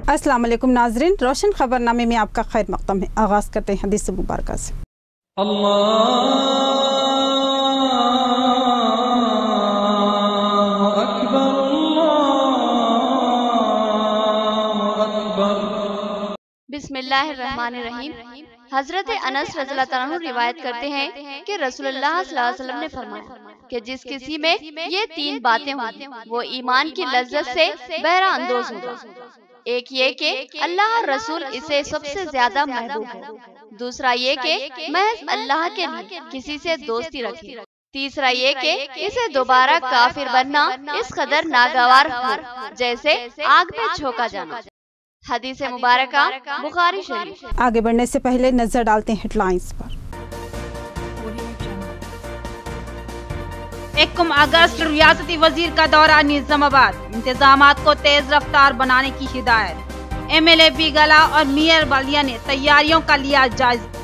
अस्सलाम वालेकुम नाज़रीन, रोशन खबरनामे में आपका खैर मक़दम है। आगाज़ करते हैं हदीस मुबारक से। बिस्मिल्लाहिर्रहमानिर्रहीम। हजरत अनस रज़ियल्लाहु अन्हु रिवायत करते हैं कि रसूलुल्लाह सल्लल्लाहु अलैहि वसल्लम ने फरमाया कि जिस किसी में ये तीन बातें होंगी वो ईमान की लज्जत से बहरा अंदोज होगा। एक ये कि अल्लाह और रसूल इसे सबसे ज्यादा महबूब है। दूसरा ये कि महज अल्लाह के लिए किसी से दोस्ती रखे। तीसरा ये कि इसे दोबारा काफिर बनना इस कदर नागवार हो जैसे आग में झोंका जाना। हदीस मुबारका बुखारी शरीफ। आगे बढ़ने से पहले नजर डालते हैं हेडलाइंस पर। 1 अगस्त रियासती वजीर का दौरा निजामाबाद, इंतजामात को तेज रफ्तार बनाने की हिदायत। MLA बीगला और मेयर बलिया ने तैयारियों का लिया जायजा।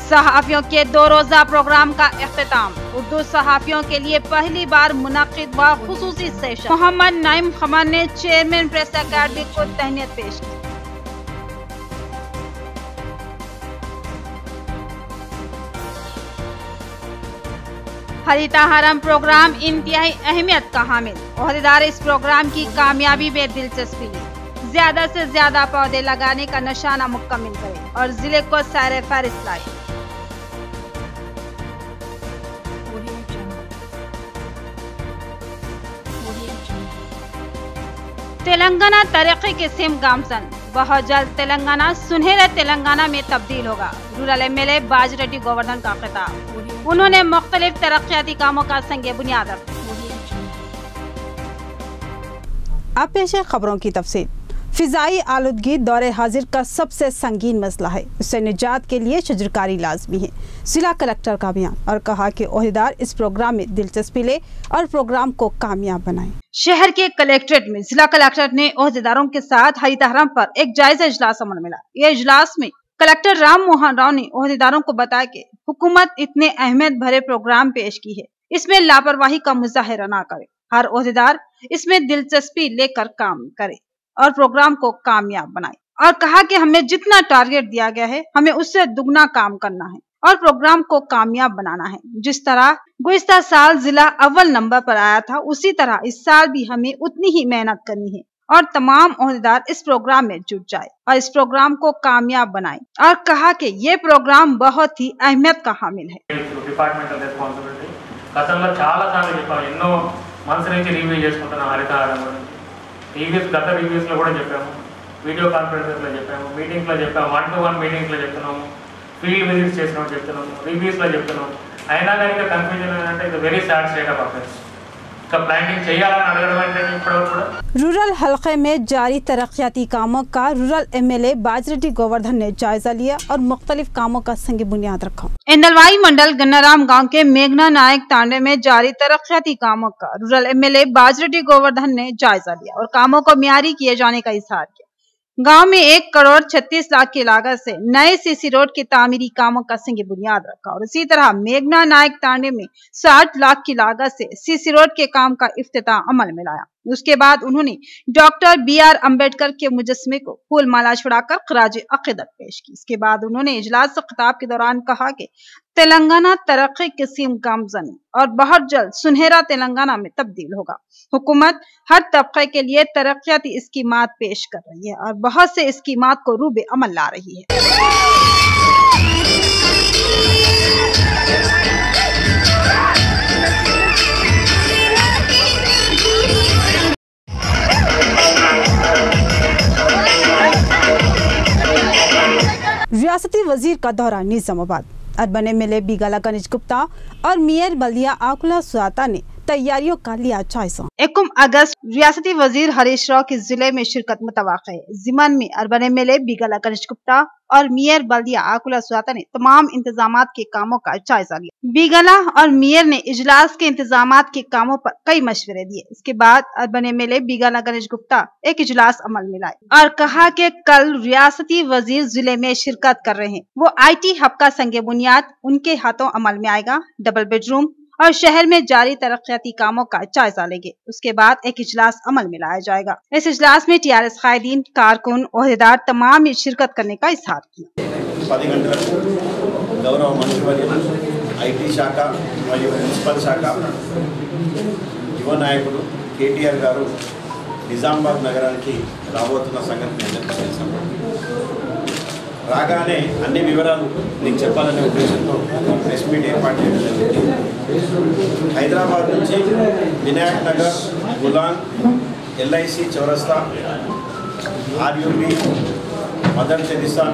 सहाफियों के 2 रोजा प्रोग्राम का इख्तिताम। उर्दू सहाफियों के लिए पहली बार मुनक्किद हुआ खुसूसी सेशन। मोहम्मद नईम खमर ने चेयरमैन प्रेस अकेडमी को तहनीत पेश की। हरीता हरम प्रोग्राम इंतहाई अहमियत का हामिल। ओहदेदार इस प्रोग्राम की कामयाबी में दिलचस्पी ले ज्यादा से ज्यादा पौधे लगाने का निशाना मुकम्मल करें और जिले को सैर फहरिस्त लाए। तेलंगाना तरक्की की सिम गामसन। बहुत जल्द तेलंगाना सुनहरे तेलंगाना में तब्दील होगा। रूरल MLA बाजिरेड्डी गोवर्धन का खिताब। उन्होंने मुख्तलिफ तरक्याती कामों का संग बुनियाद रखा। अब पेश है खबरों की तफसील। फिजाई आलूदगी दौरे हाजिर का सबसे संगीन मसला है। इससे निजात के लिए शजरकारी लाजमी है। जिला कलेक्टर का बयान और कहा कि ओहदेदार इस प्रोग्राम में दिलचस्पी ले और प्रोग्राम को कामयाब बनाए। शहर के कलेक्ट्रेट में जिला कलेक्टर ने ओहदेदारों के साथ हरीता हरम पर एक जायजा इजलास अमल मिला। ये इजलास में कलेक्टर राम मोहन राव ने ओहदेदारों को बताया कि हुकूमत इतने अहमियत भरे प्रोग्राम पेश की है, इसमें लापरवाही का मुजाहिरा न करे। हर ओहदेदार इसमें दिलचस्पी लेकर काम करे और प्रोग्राम को कामयाब बनाए। और कहा कि हमें जितना टारगेट दिया गया है हमें उससे दुगना काम करना है और प्रोग्राम को कामयाब बनाना है। जिस तरह गुज़िश्ता साल जिला अव्वल नंबर पर आया था, उसी तरह इस साल भी हमें उतनी ही मेहनत करनी है और तमाम ओहदेदार इस प्रोग्राम में जुट जाए और इस प्रोग्राम को कामयाब बनाए। और कहा कि ये प्रोग्राम बहुत ही अहमियत का हामिल है। గత రివ్యూస్లో కూడా చెప్పాము, వీడియో కాన్ఫరెన్సెస్లో చెప్పాము, మీటింగ్స్లో చెప్పాము, 1-to-1 మీటింగ్స్లో చెప్తున్నాము, ఫీల్డ్ విజిట్స్ చేసినప్పుడు చెప్తున్నాము, రివ్యూస్లో చెప్తున్నాము. అయినా కానీ ఇంకా కన్ఫ్యూజన్ ఏంటంటే ఇది very sad state of affairs. ఇంకా ప్లాంటింగ్ చేయాలని అడగడం ఏంటంటే ఇప్పటివరకు కూడా रूरल हल्के में जारी तरक्याती कामों का रूरल MLA बाजिरेड्डी गोवर्धन ने जायजा लिया और मुख्तलिफ कामों का संग बुनियाद रखा। इंदलवाई मंडल गन्नाराम गांव के मेघना नायक तांडे में जारी तरक्याती कामों का रूरल MLA बाजिरेड्डी गोवर्धन ने जायजा लिया और कामों को मियारी किए जाने का इजहार किया। गांव में 1 करोड़ 36 लाख की लागत से नए CC रोड के तामीरी कामों का संग बुनियाद रखा और इसी तरह मेघना नायक तांडे में 60 लाख की लागत से CC रोड के काम का इफ्तिताह अमल में लाया। उसके बाद उन्होंने डॉक्टर BR अम्बेडकर के मुजस्मे को फूल माला छुड़ाकर खराज अकीदत पेश की। इसके बाद उन्होंने इजलास से खिताब के दौरान कहा कि तेलंगाना तरक्की की सीम गामजनी और बहुत जल्द सुनहरा तेलंगाना में तब्दील होगा। हुकूमत हर तबके के लिए तरक्याती स्कीमात पेश कर रही है और बहुत से स्कीमात को रूबे अमल ला रही है। रियासती वजीर का दौरा निजामाबाद। अर्बन MLA बीगला गणेश गुप्ता और मेयर बलिया आकुला सुआता ने तैयारियों का लिया जायजा। 1 अगस्त रियासती वजीर हरीश राव की जिले में शिरकत मुतवक्किल है। जिमन में अर्बन एमएलए बीगला गणेश गुप्ता और मेयर बल्दिया आकुला सुहाता ने तमाम इंतजामात के कामों का जायजा लिया। बीगला और मेयर ने इजलास के इंतजामात के कामों पर कई मशवरे दिए। इसके बाद अर्बन एमएलए बीगला गणेश गुप्ता एक इजलास अमल में लाए और कहा कि कल रियासती वजीर जिले में शिरकत कर रहे हैं। वो IT हब का संगे बुनियाद उनके हाथों अमल में आएगा। डबल बेडरूम और शहर में जारी तरक्याती कामों का जायजा लेंगे। उसके बाद एक इजलास अमल में लाया जाएगा। इस इजलास में TRS कायदीन, कारकुन, ओहदेदार तमाम ने शिरकत करने का इजहार किया। 10 గంటలకు గౌరవ మంత్రివర్యులు IT శాఖ మరియు మున్సిపల్ శాఖ యువ నాయకుడు KTR గారు నిజామాబాద్ నగరానికి రాబోతున్న సంగతి మీ అందరికీ తెలుసు. రాగానే అన్ని వివరాలు మీకు చెప్పాలనే ఉద్దేశంతో ప్రెస్ మీట్ ఏర్పాటు చేయడం జరిగింది. హైదరాబాద్ నుంచి వినాయక్ నగర్, గులాన్, LIC చౌరస్తా, RUB, మదర్ తెరిసా,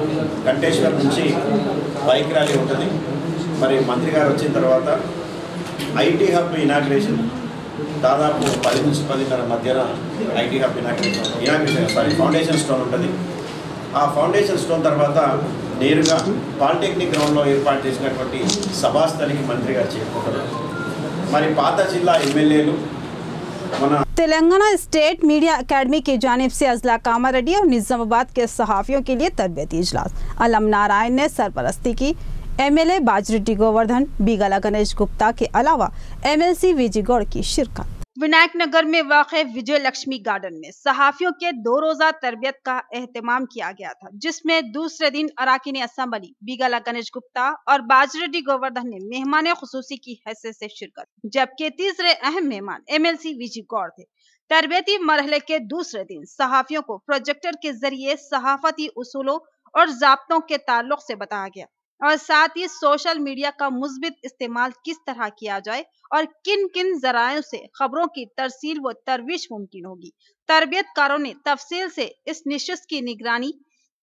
కంటేశ్వర్ నుంచి బైక్ ర్యాలీ ఉంటుంది. మరి మంత్రి గారు వచ్చిన తర్వాత IT హబ్ ఇనాగ్రేషన్ దాదాపు 10 నుంచి 10:30 మధ్యన IT హబ్ ఫౌండేషన్ స్టోన్ ఉంటుంది. ఆ ఫౌండేషన్ స్టోన్ తర్వాత నేరుగా పాలిటెక్నిక్ గ్రౌండ్లో ఏర్పాటు చేసినటువంటి సభాస్థలికి మంత్రి గారు చేరుకుంటారు. మరి పాత జిల్లా ఎమ్మెల్యేలు तेलंगाना स्टेट मीडिया एकेडमी की जानिब से अजला कामारेड्डी और निजामाबाद के सहाफ़ियों के लिए तरबियती इजलास अलम नारायण ने सरपरस्ती की। MLA बाजरेड्डी गोवर्धन, बीगला गणेश गुप्ता के अलावा MLC विजय गौड़ की शिरकत। विनायक नगर में वाक़े विजय लक्ष्मी गार्डन में सहाफियों के 2 रोज़ा तरबियत का एहतमाम किया गया था, जिसमें दूसरे दिन अराकीन असम्बली बीगला गणेश गुप्ता और बाजरेड्डी गोवर्धन ने मेहमान खुसूसी की हैसियत से शिरकत, जबकि तीसरे अहम मेहमान MLC विजय गौड़ थे। तरबियती मरहले के दूसरे दिन सहाफियों को प्रोजेक्टर के जरिए सहाफती उसूलों और ज़ाब्तों के ताल्लुक से बताया गया और साथ ही सोशल मीडिया का मुस्बित इस्तेमाल किस तरह किया जाए और किन किन जरायों से खबरों की तरसील व तरवीश मुमकिन होगी। तरबियतकारों ने तफसील से इस निशिस्त की निगरानी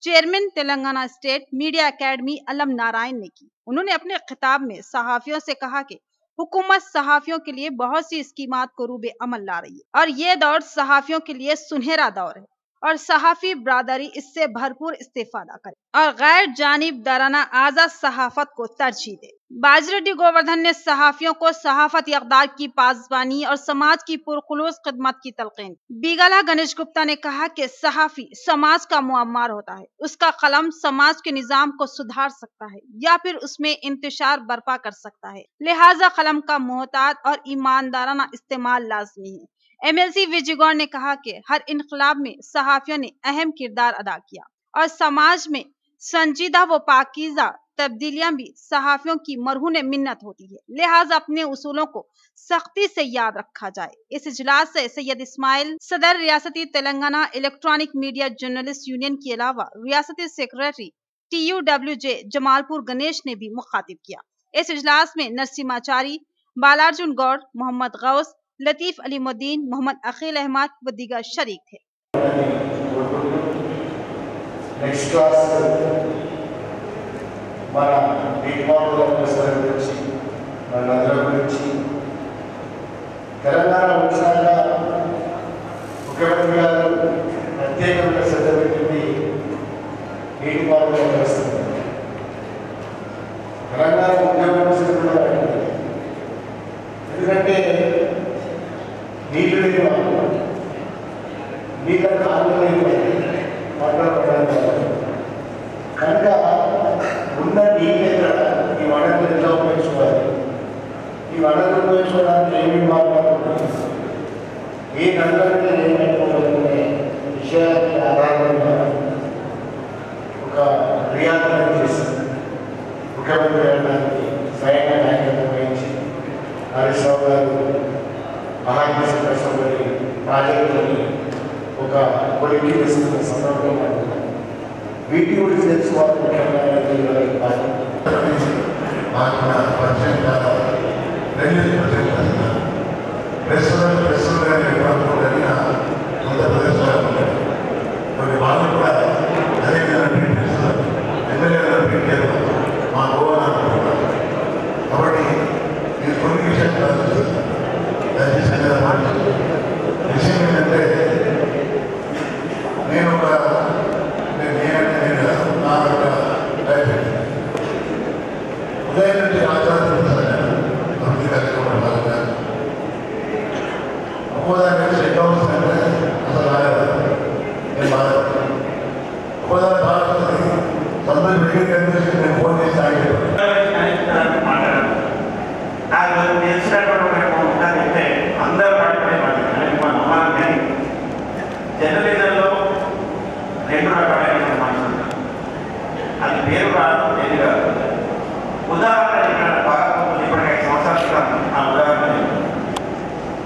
chairman Telangana state media academy अलम नारायण ने की। उन्होंने अपने खिताब में सहाफियों से कहा कि हुकूमत सहाफियों के लिए बहुत सी स्कीमात को रूबे अमल ला रही है और ये दौर सहाफियों के लिए सुनहरा दौर है और सहाफी बरादरी इससे भरपूर इस्तेफादा करे और गैर जानिबदाराना आजाद सहाफत को तरजीह दे। बाजरेड्डी गोवर्धन ने सहाफियों को सहाफत इक़दार की पासबानी और समाज की पुरखुलूस खिदमत की तलकीन। बीगला गणेश गुप्ता ने कहा कि सहाफी समाज का मुअम्मार होता है, उसका कलम समाज के निजाम को सुधार सकता है या फिर उसमें इंतशार बर्पा कर सकता है, लिहाजा कलम का मोहतात और ईमानदाराना इस्तेमाल लाजमी है। MLC विजय गौड़ ने कहा कि हर इनकलाब में सहाफियों ने अहम किरदार अदा किया और समाज में संजीदा व पाकीज़ा तब्दीलियां भी सहाफियों की मरहून मिन्नत होती है, लिहाजा अपने उसूलों को सख्ती से याद रखा जाए। इस इजलास से सैयद इस्माइल सदर रियासती Telangana electronic media journalist union के अलावा रियासती सेक्रेटरी TUWJ जमालपुर गणेश ने भी मुखातिब किया। इस इजलास में नरसिम्हाचारी, बालार्जुन गौड़, मोहम्मद गौस, लतीफ अलीमुद्दीन, मोहम्मद अखिल अहमद व दीगर शरीक थे।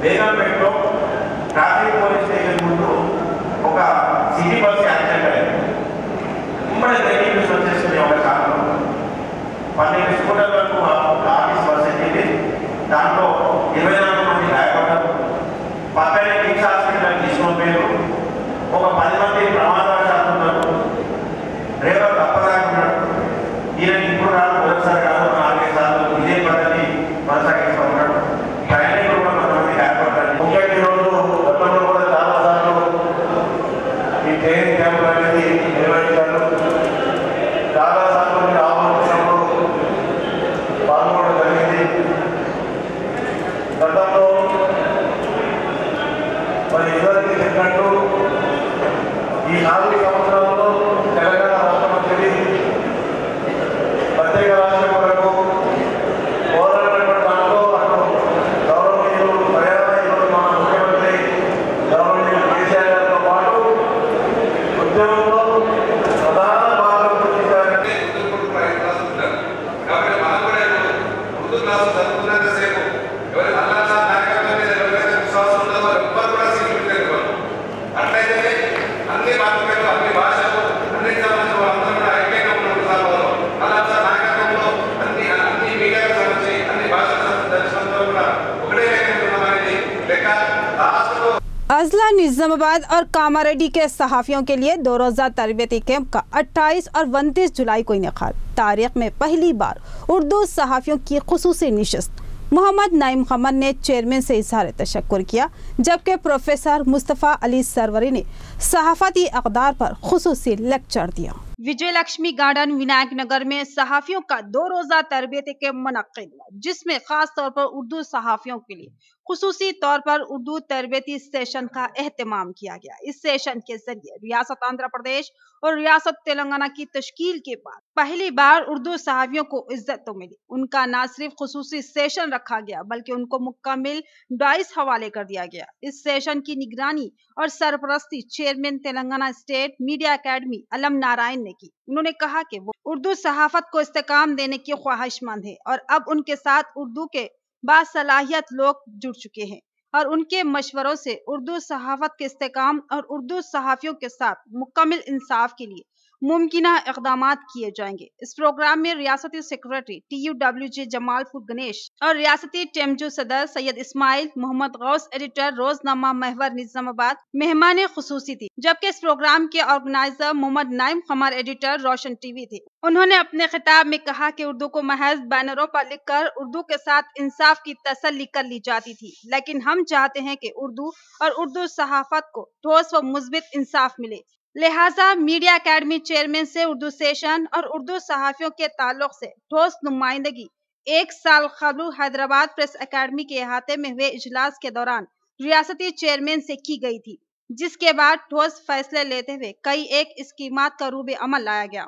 బేగంపేటలో ట్రాఫిక్ పోలీస్ స్టేషన్ ముందు ఒక సిటీ బస్ యాక్సిడెంట్ అయింది. ఉమ్మడి బ్రేకింగ్ న్యూస్ వచ్చేసింది. ఒక కారణం 12 స్కూటర్లకు ఆఫీస్ బస్ ఎక్కింది. దాంట్లో 24 మంది గాయపడ్డారు. పక్కనే కిమ్స్ హాస్పిటల్ తీసుకుపోయారు. ఒక 10 మంది ప్రమాదవశాత్తు ఉన్నారు. డ్రైవర్ తప్పదాకున్నాడు. ఈయన ఇప్పుడు రాదు, మొదటిసారి కాదు, 4-5 సార్లు ఇదే పద్ధతి కొనసాగిస్తూ ఉన్నాడు. ప్రయాణికులు కూడా కొంతమంది గాయపడ్డారు. ముఖ్యంగా ఈరోజు గతంలో కూడా చాలా సార్లు ఈ ట్రైన్ క్యాంపులు అనేది నిర్వహించారు. చాలా సార్లు ఆహ్వానించినప్పుడు పాల్గొనడం జరిగింది. గతంలో మరి ఇదివరకు చెప్పినట్టు ఈ 4 సంవత్సరాల్లో తెలంగాణ రాష్ట్రం వచ్చేది ప్రత్యేక రాష్ట్రం వరకు పోరాడినటువంటి దాంట్లో అటు గౌరవనీయులు పర్యావరణ మన ముఖ్యమంత్రి గౌరవనీయులు కేసీఆర్ గారితో పాటు ఉద్యోగంలో ప్రధాన భాగం చూపించారంటే కాబట్టి మనం కూడా ఉర్దూ క్లాసు చదువుతున్నంతసేపు ఎవరి అల్లా నాయకత్వం మీద ఎవరైతే విశ్వాసం ఉందో ఎవ్వరు కూడా సీట్లు అట్లయితే అన్ని మాతృకలు, అన్ని భాషలు, అన్నిటి సంబంధించిన వాళ్ళందరూ కూడా ఐక్యంగా ఉన్నప్పుడు అల్లా నాయకత్వంలో అన్ని మీడియాకు సంబంధించి అన్ని భాషలకు సంబంధించిన కూడా ఒకటే లెక్క అనేది లెక్క. రాష్ట్రంలో अजला निजामाबाद और कामारेड्डी के सहाफ़ियों के लिए 2 रोज़ा तरबियती कैंप का 28 और 29 जुलाई को इनेकाद। तारीख में पहली बार उर्दू सहाफ़ियों की खुसूसी निशस्त। मोहम्मद नईम खमर ने चेयरमैन से इजहार तशक्कुर किया, जबकि प्रोफेसर मुस्तफ़ा अली सरवरी ने सहाफ़ती अक़दार पर खुसूसी लेक्चर दिया। विजय लक्ष्मी गार्डन विनायक नगर में सहाफियों का 2 रोजा तरबियत कैंप मुनक्किद हुआ, जिसमें खास तौर पर उर्दू सहाफियों के लिए खुसूसी तौर पर उर्दू तरबियती सेशन का एहतमाम किया गया। इस सेशन के जरिए रियासत आंध्र प्रदेश और रियासत तेलंगाना की तश्कील के बाद पहली बार उर्दू सहाफियों को इज्जत तो मिली। उनका न सिर्फ खुसूसी सेशन रखा गया, बल्कि उनको मुकम्मल डाइस हवाले कर दिया गया। इस सेशन की निगरानी और सरपरस्ती chairman Telangana state media academy Allam Narayana ने की। उन्होंने कहा कि वो उर्दू सहाफत को इस्तेकाम देने की ख्वाहिशमंद है और अब उनके साथ उर्दू के बासलाहियत लोग जुड़ चुके हैं और उनके मशवरों से उर्दू सहाफत के इस्तेकाम और उर्दू सहाफियों के साथ मुकम्मल इंसाफ के लिए मुमकिना इक़दामात किए जाएंगे। इस प्रोग्राम में रियासती सेक्रेटरी TUWJ जमालपुर गणेश और रियासती टेमजू सदर सैयद इस्माइल मोहम्मद गौस, एडिटर रोजनामा महवर निजामाबाद मेहमान खुसूसी थी, जबकि इस प्रोग्राम के ऑर्गेनाइजर मोहम्मद नईम खमर, एडिटर रोशन टीवी थे। उन्होंने अपने खिताब में कहा कि उर्दू को महज बैनरों पर लिखकर उर्दू के साथ इंसाफ की तसल्ली कर ली जाती थी, लेकिन हम चाहते हैं कि उर्दू और उर्दू सहाफत को ठोस व मुस्बित इंसाफ मिले। लिहाजा मीडिया अकेडमी चेयरमैन से उर्दू सेशन और उर्दू सहाफियों के ताल्लुक से ठोस नुमाइंदगी 1 साल कबल हैदराबाद प्रेस अकेडमी के अहाते में हुए इजलास के दौरान रियासती चेयरमैन से की गई थी, जिसके बाद ठोस फैसले लेते हुए कई एक स्कीमात का रूबे अमल लाया गया,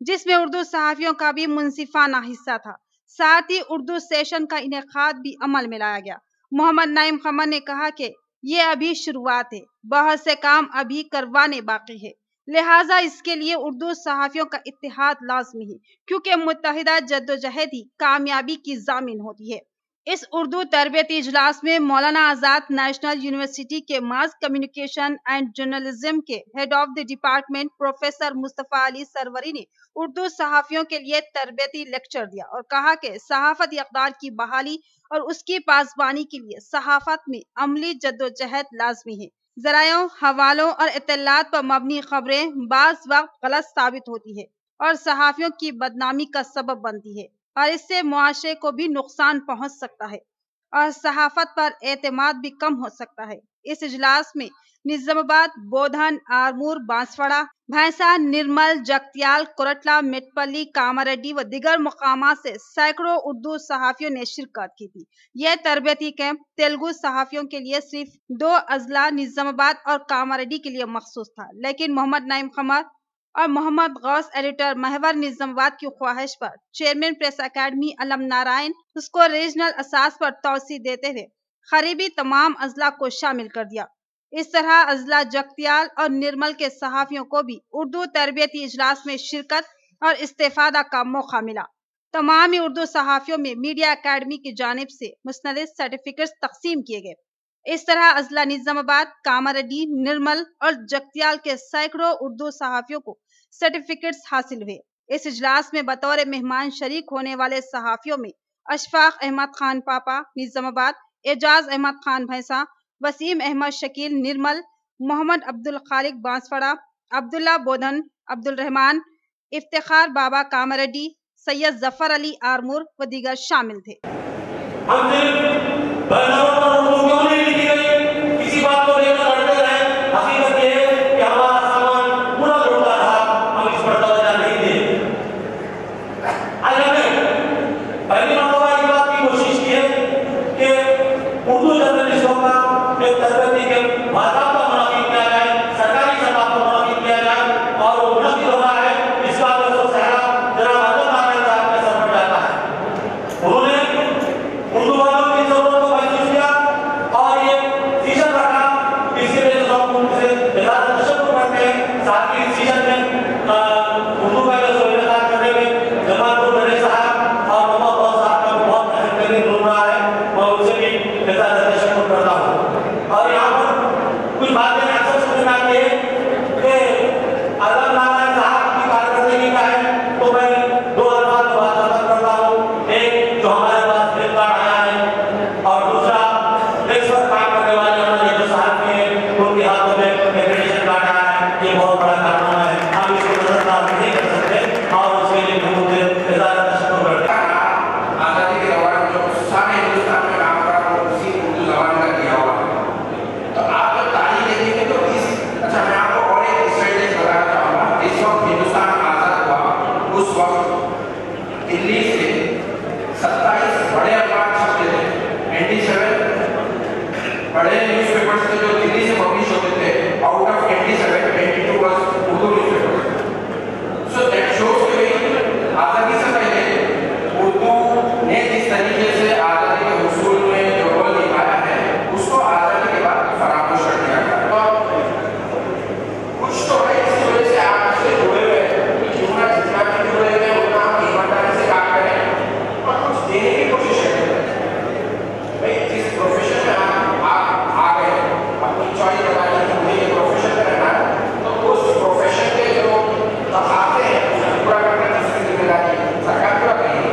जिसमें उर्दू सहाफियों का भी मुनसिफाना हिस्सा था। साथ ही उर्दू सेशन का इनेकाद भी अमल में लाया गया। मोहम्मद नईम खमर ने कहा कि ये अभी शुरुआत है, बहुत से काम अभी करवाने बाकी है, लिहाजा इसके लिए उर्दू सहाफियों का इत्तेहाद लाजमी है, क्योंकि मुत्तहिदा जद्दोजहद ही कामयाबी की जामिन होती है। इस उर्दू तरबियती इजलास में मौलाना आजाद नेशनल यूनिवर्सिटी के मास कम्युनिकेशन एंड जर्नलिज्म के head of the department professor Mustafa Ali Sarwari ने उर्दू सहाफियों के लिए तरबियती लेक्चर दिया और कहा कि सहाफत इक़दार की बहाली और उसकी पासबानी के लिए सहाफत में अमली जद्दोजहद लाजमी है। ज़रायों, हवालों और इत्तलात पर मबनी खबरें बाज़ वक्त गलत साबित होती है और सहाफियों की बदनामी का सबब बनती है और इससे मुआशरे को भी नुकसान पहुंच सकता है और सहाफत पर एतमाद भी कम हो सकता है। इस इजलास में निजामाबाद, बोधन, आरमूर, बांसवाड़ा, भैंसा, निर्मल, जगतियाल, कोरटला, मेटपल्ली, कामारेड्डी व दिगर मुकामात से सैकड़ों उर्दू सहाफियों ने शिरकत की थी। यह तरबियती कैंप तेलुगु सहाफियों के लिए सिर्फ 2 अजला निजामाबाद और कामारेड्डी के लिए मखसूस था, लेकिन मोहम्मद नईम खमर और मोहम्मद गौस, एडिटर महवर निजामाबाद की ख्वाहिश पर chairman press academy Allam Narayan उसको रीजनल असास पर तौसी देते हुए करीबी तमाम अजला को शामिल कर दिया। इस तरह अजला जगतियाल और निर्मल के सहाफियों को भी उर्दू तरबियती इजलास में शिरकत और इस्तेफादा का मौका मिला। तमाम उर्दू सहाफियों में मीडिया अकेडमी की जानिब से मुस्तनद सर्टिफिकेट्स तकसीम किए गए। اس طرح اضلاع نظام آباد، کاماریڈی، نرمل اور جگتیال کے سینکڑوں اردو صحافیوں کو سرٹیفکیٹس حاصل ہوئے۔ اس اجلاس میں بطور مہمان شریک ہونے والے صحافیوں میں اشفاق احمد خان پاپا نظام آباد، اعجاز احمد خان بھینسا، وسیم احمد شکیل نرمل، محمد عبدالخالق بانسواڑہ، عبداللہ بودھن، عبدالرحمان، افتخار بابا کاماریڈی، سید ظفر علی آرمور و دیگر شامل تھے۔ کسی بات کو لے کر لڑتے رہے، حقیقت یہ ہے کہ ہمارا سامان پورا لوٹا رہا، ہم اس پر توجہ نہیں دے۔ آج ہم نے پہلی مرتبہ یہ بات کی کوشش کی ہے کہ اردو جرنلسٹوں کا ایک تربیتی کے ماہرات کا منعقد کیا جائے، سرکاری سطح پر منعقد کیا جائے، اور وہ منعقد ہو رہا ہے اس کا صحرا جناب احمد عامر صاحب کے سر پر جاتا ہے۔ انہوں نے اردو والوں کی ضرورت کو محسوس کیا اور یہ سیشن رکھا، اس کے لیے ہم ان سے ادارہ تشکر کرتے ہیں۔ ساتھ ہی سیشن میں اردو کا جو انعقاد کرنے میں جمال پور بڑے صاحب اور محمد غوث صاحب کا بہت بہترین رول رہا ہے، میں ان سے بھی ادارہ تشکر کرتا ہوں۔ اور یہاں پر کچھ باتیں اکثر سننے میں آتی ہے کہ علم نارائن صاحب کی کارکردگی کا ہے، تو میں دو الفاظ میں بات کرتا ہوں۔ ایک جو ہمارے پاس فلپ کارٹ آیا ہے، اور دوسرا ٹیکس پر کام کرنے والے ہمارے جو صحافی ہیں ان کے ہاتھوں میں ایکریڈیشن کارڈ آیا ہے۔ یہ بہت بڑا کارنامہ ہے، ہم اس کو نظر انداز نہیں کر سکتے اور اس کے لیے ہم ان سے ادارہ تشکر کرتے ہیں۔ آزادی کے دوران جو سارے ہندوستان میں کام کرا وہ اسی اردو زبان کا کیا ہوا ہے۔ تو آپ جب تاریخ دیکھیں گے تو اچھا میں آپ کو اور ایک اسٹریٹجی بتانا چاہوں گا۔ اس وقت ہندوستان آزاد ہوا، اس وقت دلی سے 27 بڑے اخبار چھپتے تھے، 97 بڑے نیوز پیپرز تھے جو دلی سے پبلش ہوتے تھے، out of 87 22 was Urdu newspapers. So that shows کہ آزادی سے پہلے اردو نے جس طریقے سے آزادی کے حصول میں جو رول نبھایا ہے اس کو آزادی کے بعد فراموش کر دیا گیا۔ اور کچھ تو ہے اس کی وجہ سے آپ سے جڑے ہوئے ہیں، کیوں نہ جتنا بھی جڑے ہوئے ہیں اتنا ہم ایمانداری سے کام کریں اور کچھ دینے کی کوشش کریں۔ بھائی جس پروفیشن میں آپ آ گئے، اپنی چوائس بتائیے کہ مجھے یہ پروفیشن کرنا ہے، تو اس پروفیشن کے جو تقاضے ہیں اسے پورا کرنا جس کی ذمہ داری سرکار پورا کرے گی۔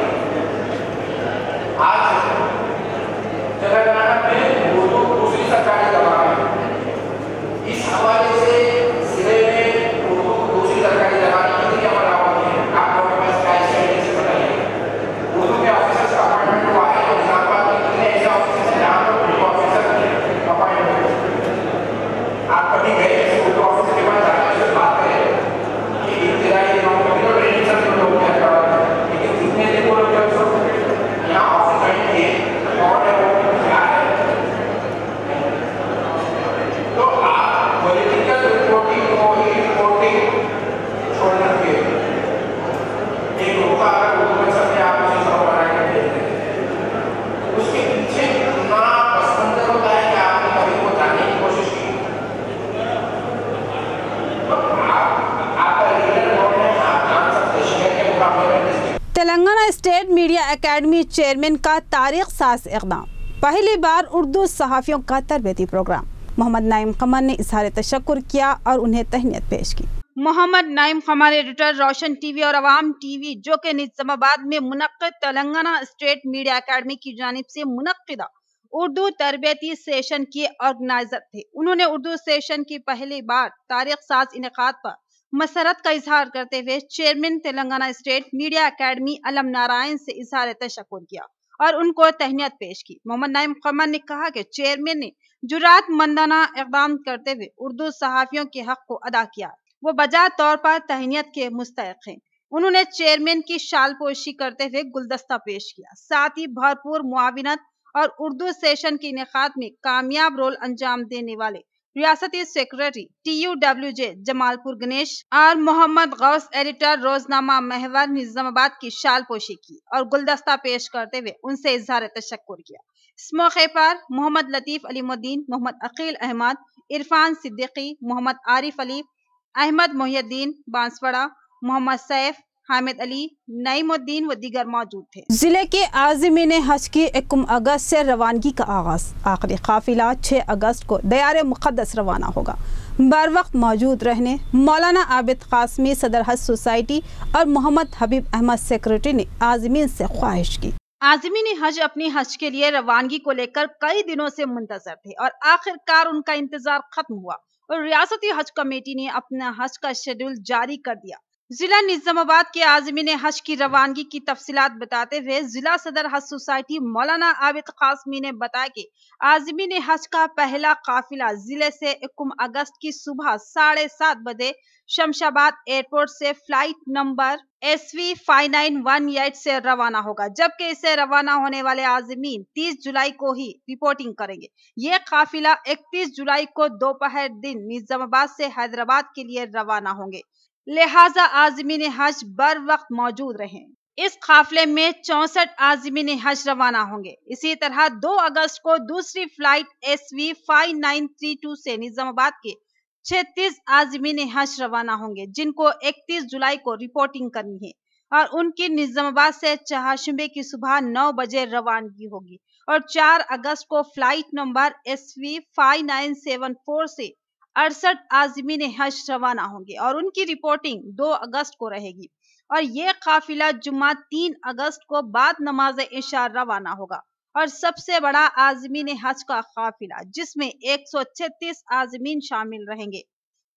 آج تلنگانہ میں اردو دوسری سرکاری زبان ہے، اس حوالے سے ضلع میں اردو دوسری سرکاری زبان کتنی عمل آمد ہے آپ لوگوں کے پاس کیا اسٹیٹس سے بتائیے۔ اردو کے آفیسرس کا اپائنٹمنٹ ہوا ہے تو نظام آباد میں کتنے ایسے آفیسرس ہیں جہاں پر اردو آفیسر اپائنٹمنٹ؟ آپ کبھی گئے کسی اردو آفیسر کے پاس جا کے بات کریں کہ ابتدائی دنوں میں کبھی تو ٹریننگ سر لوگ کیا کرا ہے، لیکن جتنے دن وہ لوگ جب یہاں آفس جوائن کیے اور کیا ہے تو آپ پولیٹیکل رپورٹنگ کو ہی رپورٹنگ چھوڑنا کے ایک لوگ کا اگر اردو میں سب نے آپ اسے سب بنا کے دیتے ہیں اس کے پیچھے اتنا پس منظر ہوتا ہے کہ آپ نے کبھی کو جاننے کی کوشش کی۔ تو آپ کا لیڈر کون ہے آپ جان سکتے شہر کے مقابلے میں۔ Telangana state media academy chairman کا تاریخ ساز اقدام، پہلی بار اردو صحافیوں کا تربیتی پروگرام۔ محمد نعیم قمر نے اظہار تشکر کیا اور انہیں تہنیت پیش کی۔ محمد نعیم قمر ایڈیٹر روشن ٹی وی اور عوام ٹی وی جو کہ نظام آباد میں منعقد تلنگانہ اسٹیٹ میڈیا اکیڈمی کی جانب سے منعقدہ اردو تربیتی سیشن کے آرگنائزر تھے۔ انہوں نے اردو سیشن کی پہلی بار تاریخ ساز انعقاد پر مسرت کا اظہار کرتے ہوئے chairman Telangana state media academy علم نارائن سے اظہار تشکر کیا اور ان کو تہنیت پیش کی۔ محمد نعیم قمر نے کہا کہ چیئرمین نے جرات مندانہ اقدام کرتے ہوئے اردو صحافیوں کے حق کو ادا کیا، وہ بجا طور پر تہنیت کے مستحق ہیں۔ انہوں نے چیئرمین کی شال پوشی کرتے ہوئے گلدستہ پیش کیا، ساتھ ہی بھرپور معاونت اور اردو سیشن کے انعقاد میں کامیاب رول انجام دینے والے ریاستی سیکرٹری TUWJ جمال پور گنیش اور محمد غوث ایڈیٹر روزنامہ محور نظام آباد کی شال پوشی کی اور گلدستہ پیش کرتے ہوئے ان سے اظہار تشکر کیا۔ اس موقع پر محمد لطیف علیم الدین، محمد عقیل احمد، عرفان صدیقی، محمد عارف علی، احمد محی الدین بانسواڑہ، محمد سیف، हामिद अली, नईमुद्दीन व दीगर मौजूद थे। जिले के आज़मीन हज की 1 अगस्त से रवानगी का आगाज। आखिरी काफिला 6 अगस्त को दयार मुक़द्दस रवाना होगा। बर वक्त मौजूद रहने मौलाना आबिद कासमी सदर हज सोसाइटी और मोहम्मद हबीब अहमद सेक्रेटरी ने आज़मीन से ख्वाहिश की। आज़मीन हज अपनी हज के लिए रवानगी को लेकर कई दिनों से मुंतजर थे और आखिरकार उनका इंतजार खत्म हुआ और रियासती हज कमेटी ने अपना हज का शेड्यूल जारी कर दिया। जिला निजामाबाद के आज़मीन हज की रवानगी की तफसीलात बताते हुए जिला सदर हज सोसाइटी मौलाना आबिद कासमी ने बताया कि आज़मीन हज का पहला काफिला जिले से 1 अगस्त की सुबह 7:30 बजे शमशाबाद एयरपोर्ट से फ्लाइट नंबर SV 5918 से रवाना होगा, जबकि इससे रवाना होने वाले आज़मीन 30 जुलाई को ही रिपोर्टिंग करेंगे। ये काफिला 31 जुलाई को दोपहर दिन निजामाबाद से हैदराबाद के लिए रवाना होंगे, लिहाजा आज़मीन हज बर वक्त मौजूद रहें। इस काफिले में 64 आज़मीन हज रवाना होंगे। इसी तरह 2 अगस्त को दूसरी फ्लाइट SV 5932 से निजामाबाद के 36 आज़मीन हज रवाना होंगे, जिनको 31 जुलाई को रिपोर्टिंग करनी है और उनकी निजामाबाद से चहारशंबे की सुबह 9 बजे रवानगी होगी और 4 अगस्त को फ्लाइट नंबर SV 5974 से 68 आज़मीन हज रवाना होंगे और उनकी रिपोर्टिंग 2 अगस्त को रहेगी और ये काफिला जुम्मा 3 अगस्त को बाद नमाज इशा रवाना होगा। और सबसे बड़ा आज़मीन हज का काफिला जिसमें 136 आज़मीन शामिल रहेंगे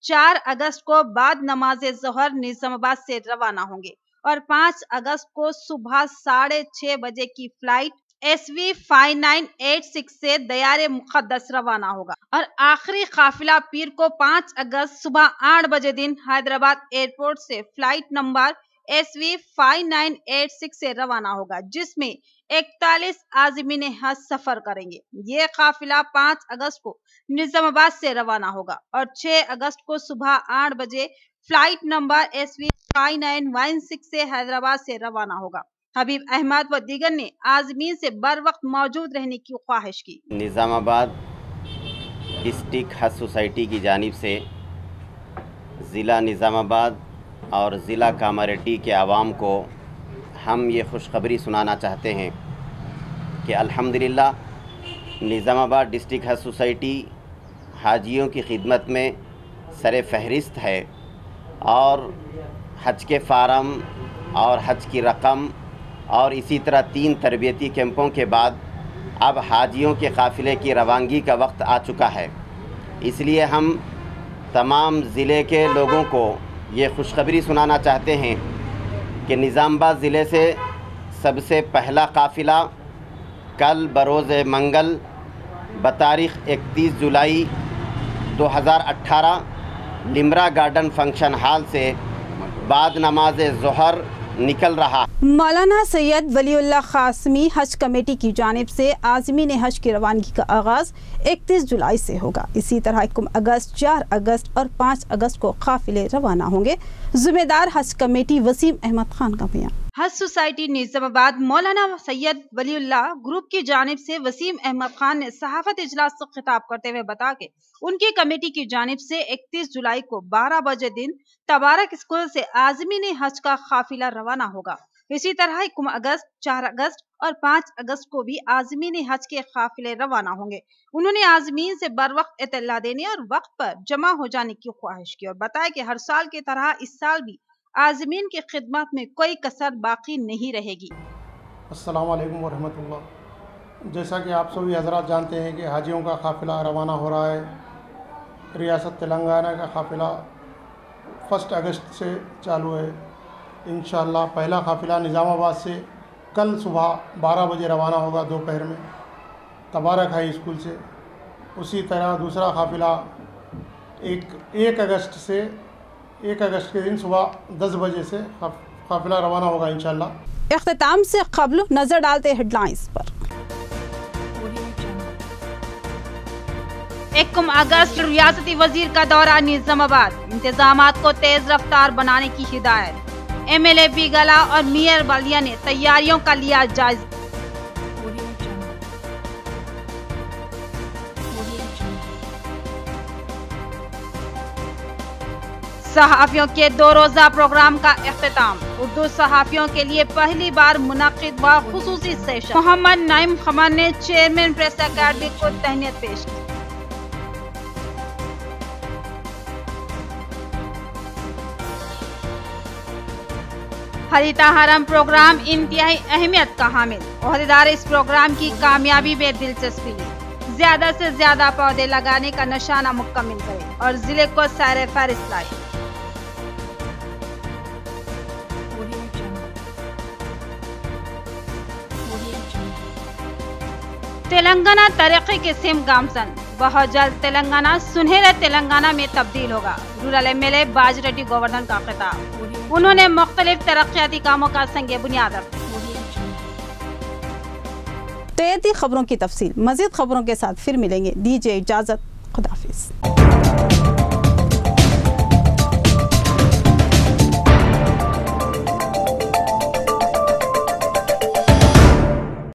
4 अगस्त को बाद नमाज ज़ोहर निजामाबाद से रवाना होंगे और 5 अगस्त को सुबह 6:30 बजे की फ्लाइट SV 5986 से दयार मुक़द्दस रवाना होगा और आखिरी काफिला पीर को 5 अगस्त सुबह 8 बजे दिन हैदराबाद एयरपोर्ट से फ्लाइट नंबर SV 5986 से रवाना होगा, जिसमें 41 आज़मीन हज सफर करेंगे। ये काफिला 5 अगस्त को निजामाबाद से रवाना होगा और 6 अगस्त को सुबह 8 बजे फ्लाइट नंबर SV 5916 से हैदराबाद से रवाना होगा। हबीब अहमद व दीगर ने आज़मीन से बर वक्त मौजूद रहने की ख्वाहिश की। निज़ामाबाद डिस्ट्रिक्ट हज सोसाइटी की जानिब से ज़िला निज़ामाबाद और ज़िला कामारेड्डी के आवाम को हम ये खुशखबरी सुनाना चाहते हैं कि अल्हम्दुलिल्लाह निज़ामाबाद डिस्ट्रिक्ट हज सोसाइटी हाजियों की खिदमत में सर फहरिस्त है और हज के फारम और हज की रकम और इसी तरह 3 तरबियती कैंपों के बाद अब हाजियों के काफ़िले की रवानगी का वक्त आ चुका है। इसलिए हम तमाम ज़िले के लोगों को ये खुशखबरी सुनाना चाहते हैं कि निज़ामाबाद ज़िले से सबसे पहला काफ़िला कल बरोज़ मंगल बतारीख़ 31 जुलाई 2018 लिमरा गार्डन फंक्शन हॉल से बाद नमाज ज़ोहर निकल रहा। मौलाना सैयद वलीउल्लाह कासमी हज कमेटी की जानिब से आज़मीन हज की रवानगी का आगाज़ 31 जुलाई से होगा। इसी तरह 1 अगस्त, 4 अगस्त और 5 अगस्त को काफिले रवाना होंगे। ज़िम्मेदार हज कमेटी वसीम अहमद खान का बयान। हज सोसाइटी निजामाबाद मौलाना सैयद वलीउल्लाह ग्रुप की जानिब से वसीम अहमद खान ने सहाफत इजलास से खिताब करते हुए बताया कि उनकी कमेटी की जानिब से 31 जुलाई को 12 बजे दिन तबारक स्कूल से आज़मीन हज का काफिला रवाना होगा। इसी तरह 1 अगस्त, 4 अगस्त और 5 अगस्त को भी आज़मीन हज के काफिले रवाना होंगे। उन्होंने आज़मीन से बर वक्त इत्तला देने और वक्त पर जमा हो जाने की ख्वाहिश की और बताया कि हर साल की तरह इस साल भी आज़मीन की खिदमत में कोई कसर बाकी नहीं रहेगी। अस्सलाम वालेकुम वरहमतुल्लाह। जैसा कि आप सभी हजरात जानते हैं कि हाजियों का काफ़िला रवाना हो रहा है। रियासत तेलंगाना का काफ़िला 1 अगस्त से चालू है। इंशाअल्लाह पहला काफ़िला निज़ामाबाद से कल सुबह 12 बजे रवाना होगा दोपहर में तबारक हाई स्कूल से। उसी तरह दूसरा काफ़िला 1 अगस्त के दिन सुबह 10 बजे से काफ़िला रवाना होगा इंशाअल्लाह। इख्तिताम से क़ब्ल नजर डालते हेडलाइंस पर। 1 अगस्त रियासती वजीर का दौरा निजामाबाद, इंतजामात को तेज रफ्तार बनाने की हिदायत। MLA बिगला और मेयर बलिया ने तैयारियों का लिया जायजा। सहाफियों के 2 रोजा प्रोग्राम का इख्तिताम। उर्दू सहाफियों के लिए पहली बार मुनक्किद हुआ खुसूसी सेशन। मोहम्मद नईम खमर ने चेयरमैन प्रेस अकेडमी को तहनीत पेश की। हरीता हरम प्रोग्राम इंतहाई अहमियत का हामिल। ओहदेदार इस प्रोग्राम की कामयाबी में दिलचस्पी ले ज्यादा से ज्यादा पौधे लगाने का निशाना मुकम्मल करें और जिले को सैर फहरिस्त लाए। तेलंगाना तरक्की के सिम गामसन। बहुत जल्द तेलंगाना सुनहरे तेलंगाना में तब्दील होगा। रूरल एमएलए बाजरेड्डी गोवर्धन का खिताब। उन्होंने मुख्तलिफ तरक्याती कामों का संग बुनियाद रखा। तो ये थी खबरों की तफसील। मजीद खबरों के साथ फिर मिलेंगे। दीजिए इजाजत। खुदाफिज।